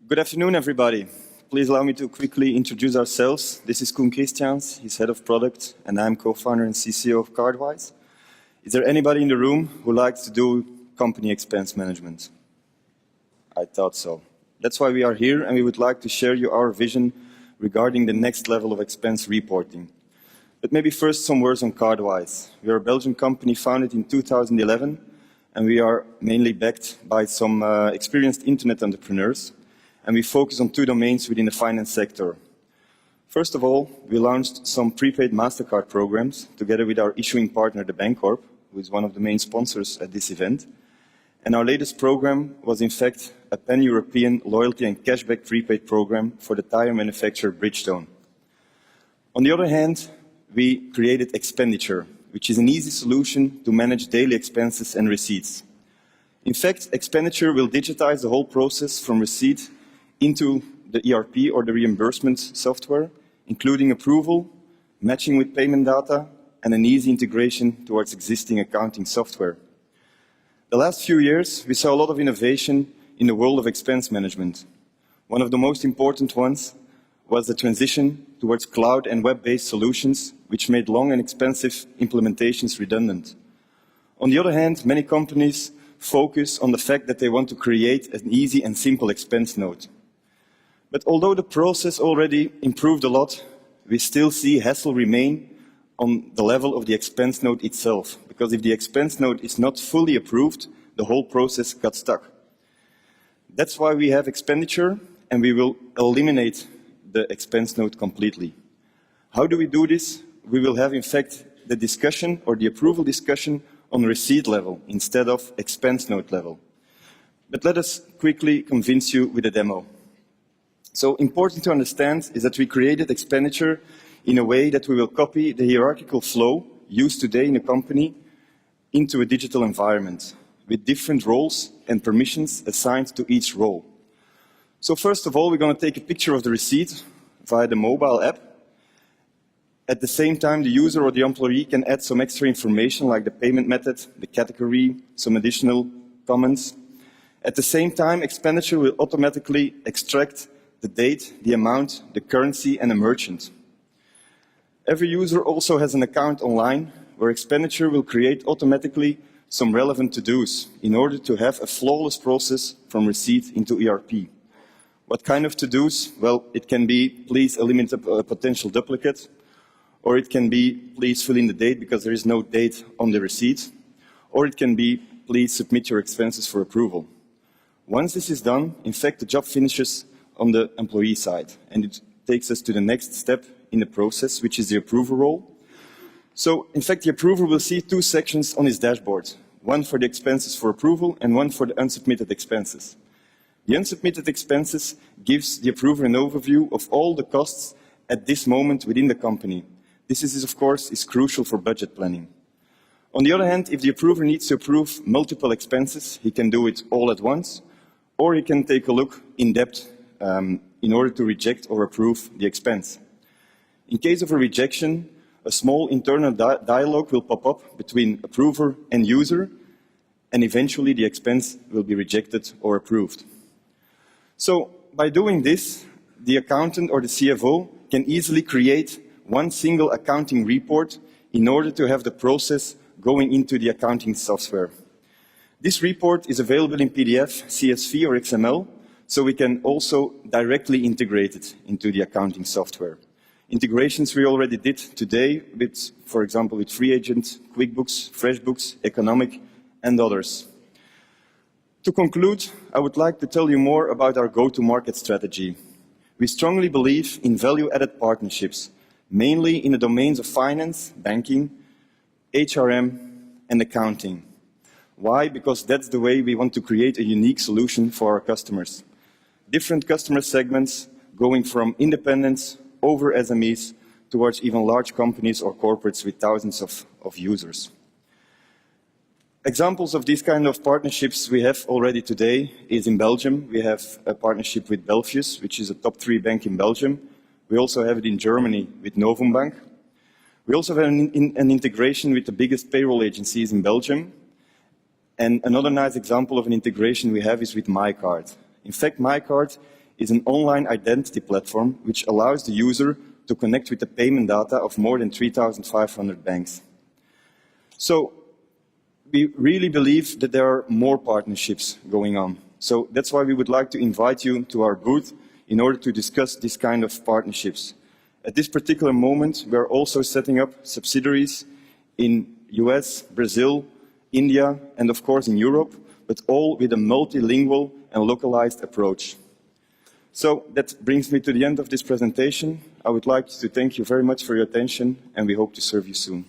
Good afternoon, everybody. Please allow me to quickly introduce ourselves. This is Koen Christiaans, he's head of product, and I'm co-founder and CCO of Cardwise. Is there anybody in the room who likes to do company expense management? I thought so. That's why we are here, and we would like to share you our vision regarding the next level of expense reporting. But maybe first some words on Cardwise. We are a Belgian company founded in 2011, and we are mainly backed by some experienced internet entrepreneurs. And we focus on two domains within the finance sector. First of all, we launched some prepaid MasterCard programs together with our issuing partner, the Bancorp, who is one of the main sponsors at this event. And our latest program was in fact a pan-European loyalty and cashback prepaid program for the tire manufacturer Bridgestone. On the other hand, we created Expenditure, which is an easy solution to manage daily expenses and receipts. In fact, Expenditure will digitize the whole process from receipt into the ERP or the reimbursement software, including approval, matching with payment data, and an easy integration towards existing accounting software. The last few years, we saw a lot of innovation in the world of expense management. One of the most important ones was the transition towards cloud and web-based solutions, which made long and expensive implementations redundant. On the other hand, many companies focus on the fact that they want to create an easy and simple expense note. But although the process already improved a lot, we still see hassle remain on the level of the expense note itself, because if the expense note is not fully approved, the whole process got stuck. That's why we have Expenditure, and we will eliminate the expense note completely. How do we do this? We will have, in fact, the discussion or the approval discussion on receipt level instead of expense note level. But let us quickly convince you with a demo. So important to understand is that we created Expenditure in a way that we will copy the hierarchical flow used today in a company into a digital environment with different roles and permissions assigned to each role. So first of all, we're going to take a picture of the receipt via the mobile app. At the same time, the user or the employee can add some extra information like the payment method, the category, some additional comments. At the same time, Expenditure will automatically extract the date, the amount, the currency, and a merchant. Every user also has an account online where Expenditure will create automatically some relevant to-dos in order to have a flawless process from receipt into ERP. What kind of to-dos? Well, it can be please eliminate a potential duplicate, or it can be please fill in the date because there is no date on the receipt, or it can be please submit your expenses for approval. Once this is done, in fact, the job finishes on the employee side, and it takes us to the next step in the process, which is the approver role. So, in fact, the approver will see two sections on his dashboard, one for the expenses for approval and one for the unsubmitted expenses. The unsubmitted expenses gives the approver an overview of all the costs at this moment within the company. This is, of course, crucial for budget planning. On the other hand, if the approver needs to approve multiple expenses, he can do it all at once, or he can take a look in depth in order to reject or approve the expense. In case of a rejection, a small internal dialogue will pop up between approver and user, and eventually the expense will be rejected or approved. So, by doing this, the accountant or the CFO can easily create one single accounting report in order to have the process going into the accounting software. This report is available in PDF, CSV, or XML, so we can also directly integrate it into the accounting software. Integrations we already did today with, for example, with FreeAgent, QuickBooks, FreshBooks, Economic, and others. To conclude, I would like to tell you more about our go-to-market strategy. We strongly believe in value-added partnerships, mainly in the domains of finance, banking, HRM, and accounting. Why? Because that's the way we want to create a unique solution for our customers. Different customer segments going from independents over SMEs towards even large companies or corporates with thousands of users. Examples of these kind of partnerships we have already today is in Belgium. We have a partnership with Belfius, which is a top 3 bank in Belgium. We also have it in Germany with Novum Bank. We also have an integration with the biggest payroll agencies in Belgium. And another nice example of an integration we have is with MyCard. In fact, MyCard is an online identity platform which allows the user to connect with the payment data of more than 3,500 banks. So we really believe that there are more partnerships going on. So that's why we would like to invite you to our booth in order to discuss this kind of partnerships. At this particular moment, we are also setting up subsidiaries in US, Brazil, India, and of course in Europe, but all with a multilingual and localized approach. So that brings me to the end of this presentation. I would like to thank you very much for your attention, and we hope to serve you soon.